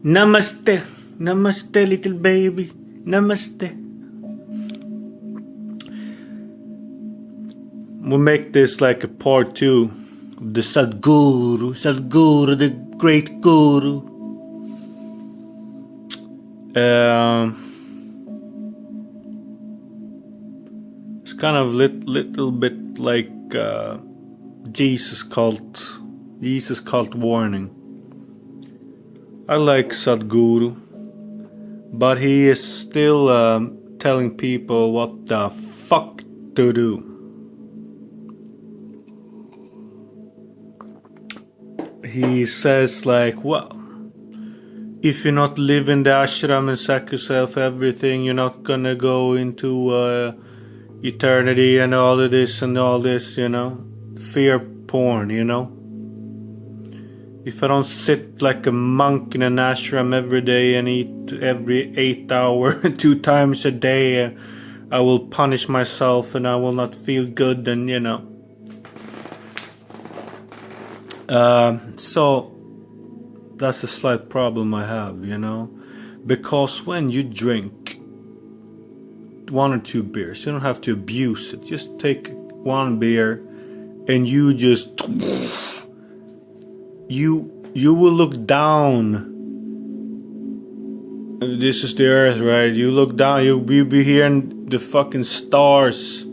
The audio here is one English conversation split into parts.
Namaste, namaste, little baby, namaste. We'll make this like a part 2 of the Sadhguru, the great guru. It's kind of little bit like Jesus cult warning. I like Sadhguru, but he is still telling people what the fuck to do. He says like, well, if you're not living the ashram and sacrifice yourself everything, you're not gonna go into eternity and all of this and all this, you know. Fear porn, you know. If I don't sit like a monk in an ashram every day and eat every 8 hours, 2 times a day, I will punish myself and I will not feel good, and you know. So that's a slight problem I have, you know, because when you drink 1 or 2 beers, you don't have to abuse it. Just take 1 beer and you just you will look down. This is the earth, right? You look down, you'll be hearing the fucking stars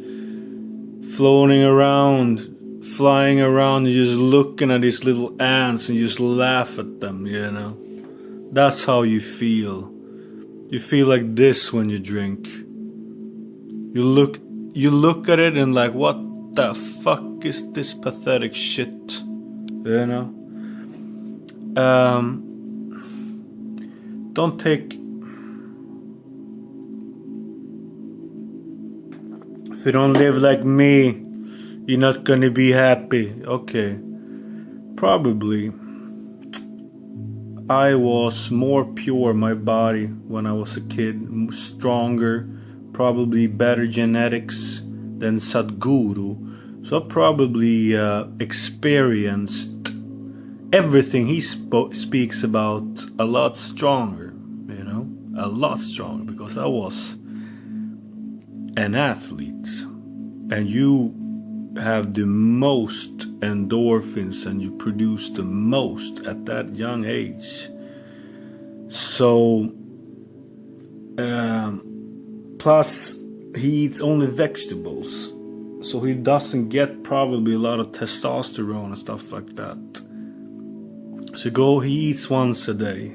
floating around, flying around, and just looking at these little ants and just laugh at them, you know. That's how you feel. You feel like this when you drink. You look at it and like, what the fuck is this pathetic shit, you know. Don't take, if you don't live like me, you're not gonna be happy. Okay, probably I was more pure, my body, when I was a kid, stronger, probably better genetics than Sadhguru, so I probably experienced everything he speaks about a lot stronger, you know, a lot stronger, because I was an athlete, and you have the most endorphins and you produce the most at that young age. So plus he eats only vegetables, so he doesn't get probably a lot of testosterone and stuff like that. So he eats once a day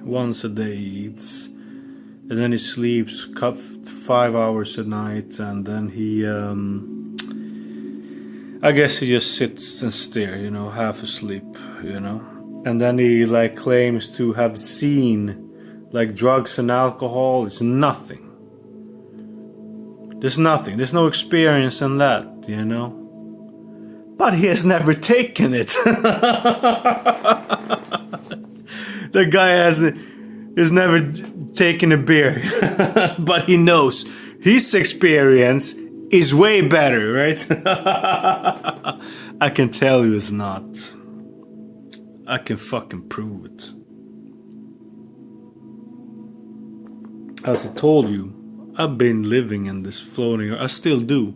he eats, and then he sleeps 5 hours a night, and then he I guess he just sits and stares, you know, half asleep, you know. And then he like claims to have seen like drugs and alcohol. It's nothing. There's no experience in that, you know. But he has never taken it. The guy has never taken a beer. But he knows his experience is way better, right? I can tell you it's not. I can fucking prove it. As I told you, I've been living in this floating. I still do.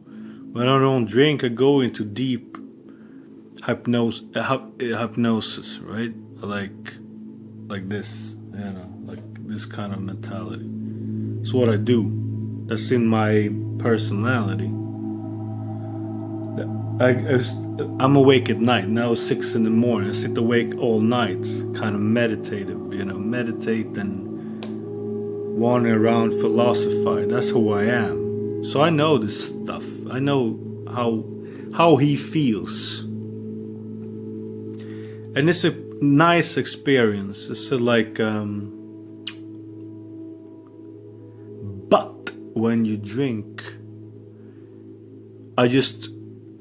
When I don't drink, I go into deep hypnosis, right? Like this, you know, like this kind of mentality. It's what I do. That's in my personality. I'm awake at night. Now it's 6 in the morning. I sit awake all night, kind of meditative, you know, meditate and wander around, philosophize. That's who I am. So I know this stuff. I know how he feels, and it's a nice experience. It's like but when you drink, I just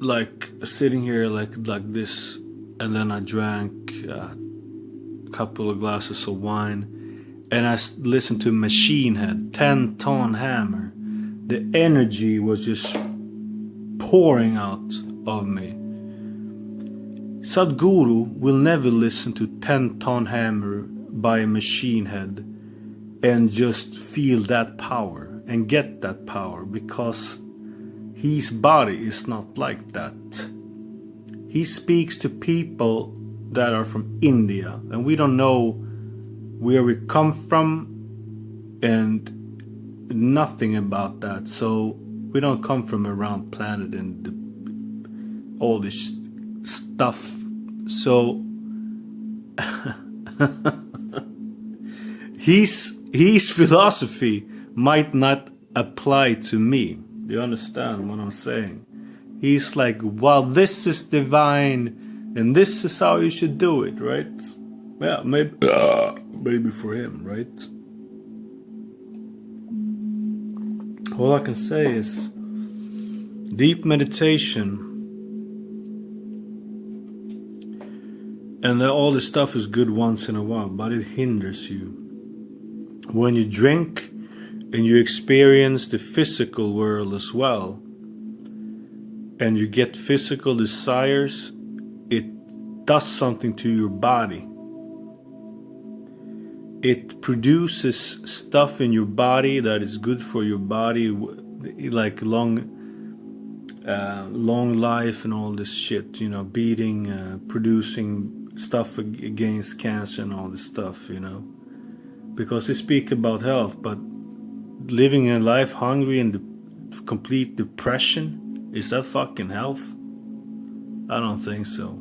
like sitting here like this, and then I drank a couple of glasses of wine, and I listened to Machine Head, 10-Ton Hammer. The energy was just pouring out of me. Sadhguru will never listen to 10-Ton Hammer by a machine head and just feel that power and get that power, because his body is not like that. He speaks to people that are from India, and we don't know where we come from and nothing about that. So we don't come from a round planet and all this stuff. So his philosophy might not apply to me. Do you understand what I'm saying? He's like, well, this is divine and this is how you should do it, right? Yeah, maybe for him, right? All I can say is deep meditation and all this stuff is good once in a while, but it hinders you. When you drink and you experience the physical world as well, and you get physical desires, it does something to your body. It produces stuff in your body that is good for your body, like long life and all this shit, you know, producing stuff against cancer and all this stuff, you know. Because they speak about health, but living a life hungry and complete depression, is that fucking health? I don't think so.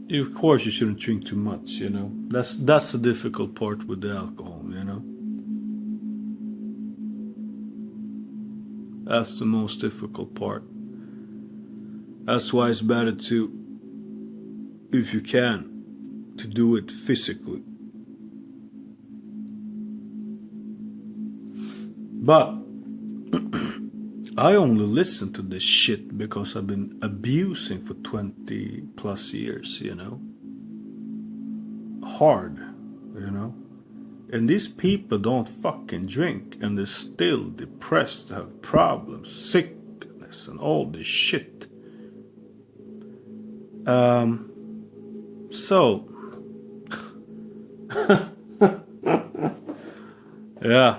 Of course you shouldn't drink too much, you know. That's the difficult part with the alcohol, you know. That's the most difficult part. That's why it's better to, if you can, to do it physically. But I only listen to this shit because I've been abusing for 20 plus years, you know. Hard, you know. And these people don't fucking drink and they're still depressed, have problems, sickness and all this shit. So yeah.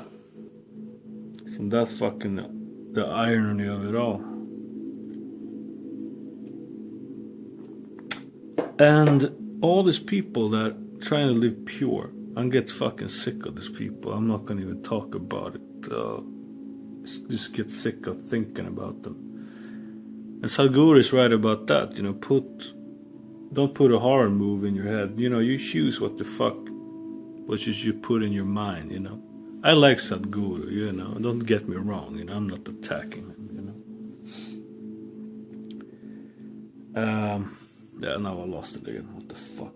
So that's fucking the irony of it all. And all these people that trying to live pure, I get fucking sick of these people. I'm not gonna even talk about it. Just get sick of thinking about them. And Sadhguru is right about that. You know, don't put a horror movie in your head. You know, you choose what you should put in your mind. You know, I like Sadhguru. You know, don't get me wrong. You know, I'm not attacking him. You know. Yeah, now I lost it again. What the fuck?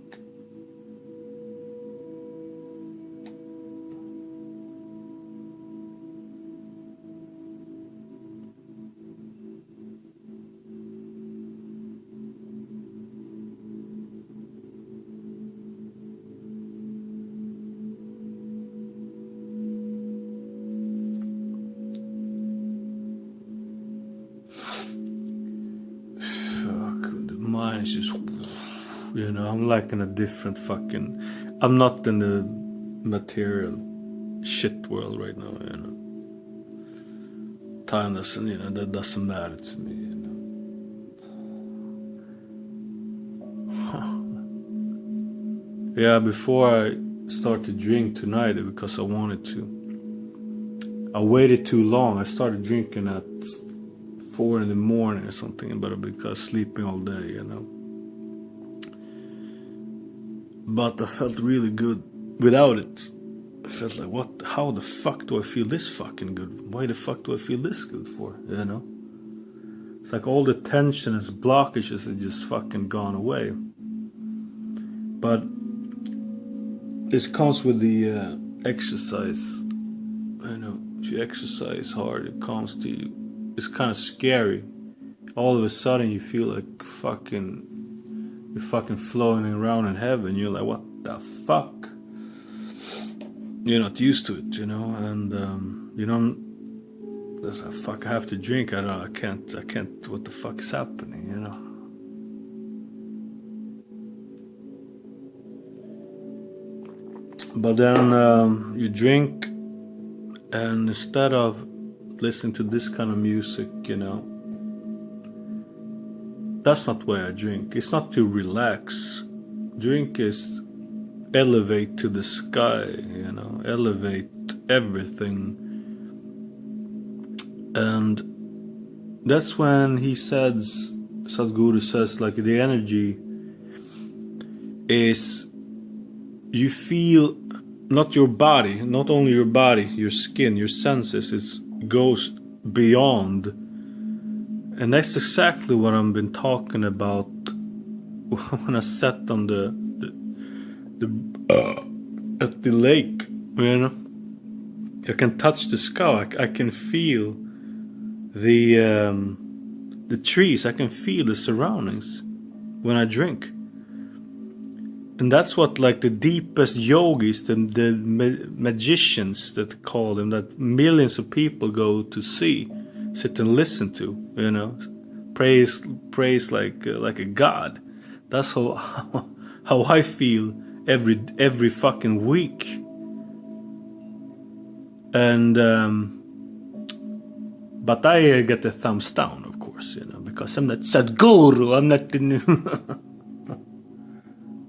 Mine is just, you know, I'm like in a different fucking, I'm not in the material shit world right now, you know. Time doesn't, you know, that doesn't matter to me, you know. Yeah, before I started to drink tonight, because I wanted to, I waited too long. I started drinking at 4 in the morning or something, but because sleeping all day, you know. But I felt really good without it. I felt like, how the fuck do I feel this fucking good? Why the fuck do I feel this good for, you know? It's like all the tension and blockages are just fucking gone away. But this comes with the exercise. You know, if you exercise hard, it comes to you. It's kind of scary. All of a sudden you feel like you're fucking floating around in heaven. You're like, what the fuck? You're not used to it, you know, and you don't. There's a fuck. I have to drink. I can't. What the fuck is happening? You know. But then you drink, and instead of listening to this kind of music, that's not why I drink. It's not to relax. Drink is elevate to the sky, elevate everything. And that's when he says, Sadhguru says, like, the energy is, you feel not your body, not only your body, your skin, your senses, it goes beyond. And that's exactly what I've been talking about when I sat on at the lake, I can touch the sky, I can feel the trees, I can feel the surroundings when I drink. And that's what, like, the deepest yogis, the magicians that they call them, that millions of people go to see, sit and listen to, praise like a god. That's how I feel every fucking week. And but I get the thumbs down, of course, because I'm not Sadhguru, I'm not the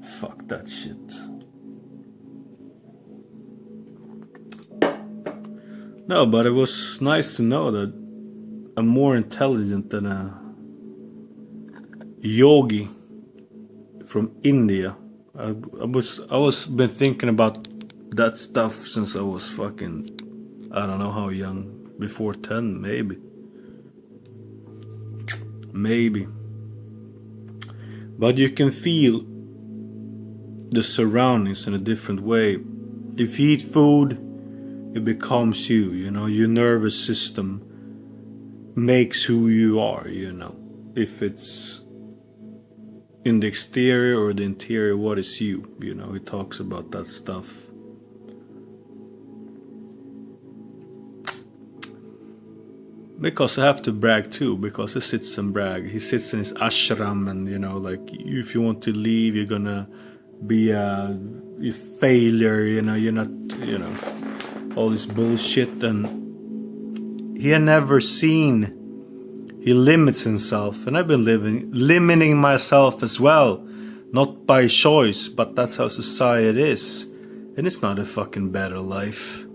fuck that shit. No, but it was nice to know that I'm more intelligent than a yogi from India. I was been thinking about that stuff since I was fucking, I don't know how young, before 10 maybe. But you can feel the surroundings in a different way. If you eat food, it becomes you, your nervous system makes who you are, if it's in the exterior or the interior, what is you, it talks about that stuff. Because I have to brag too, because he sits and brag. He sits in his ashram, and like, if you want to leave, you're gonna be a failure, you're not, all this bullshit. And he had never seen, he limits himself, and I've been limiting myself as well, not by choice, but that's how society is, and it's not a fucking better life.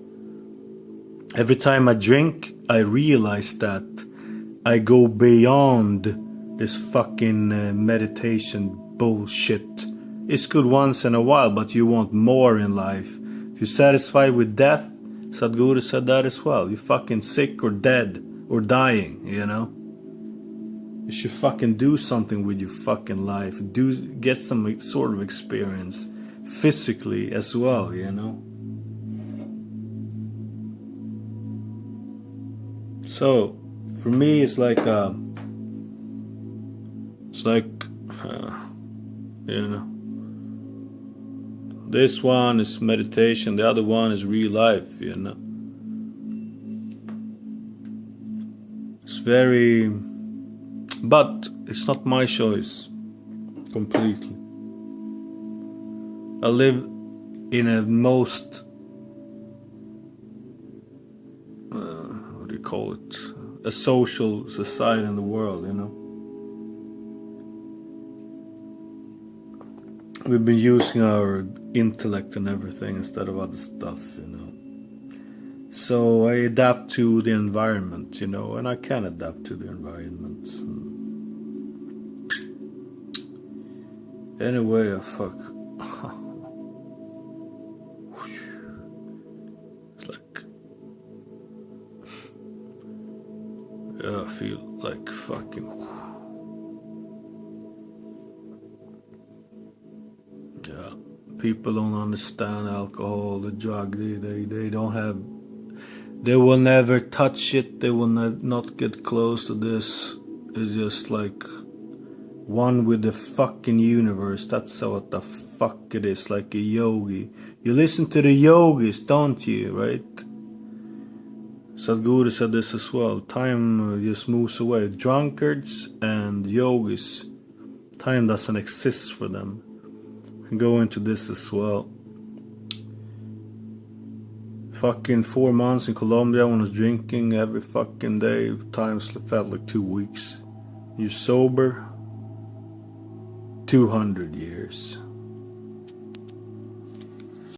Every time I drink, I realize that I go beyond this fucking meditation bullshit. It's good once in a while, but you want more in life. If you're satisfied with death, Sadhguru said that as well. You're fucking sick or dead or dying, You should fucking do something with your fucking life. Get some sort of experience physically as well, So, for me, it's like, this one is meditation, the other one is real life, It's very, but it's not my choice, completely. I live in a most, what do you call it, a social society in the world, We've been using our intellect and everything instead of other stuff, So I adapt to the environment, and I can adapt to the environment. Anyway, fuck. It's like, yeah, I feel like fucking. Yeah, people don't understand alcohol, the drug. They don't have. They will never touch it. They will not get close to this. It's just like one with the fucking universe. That's what the fuck it is, like a yogi. You listen to the yogis, don't you, right? Sadhguru said this as well. Time just moves away. Drunkards and yogis, time doesn't exist for them. I go into this as well. Fucking 4 months in Colombia when I was drinking every fucking day. Times felt like 2 weeks. You're sober 200 years.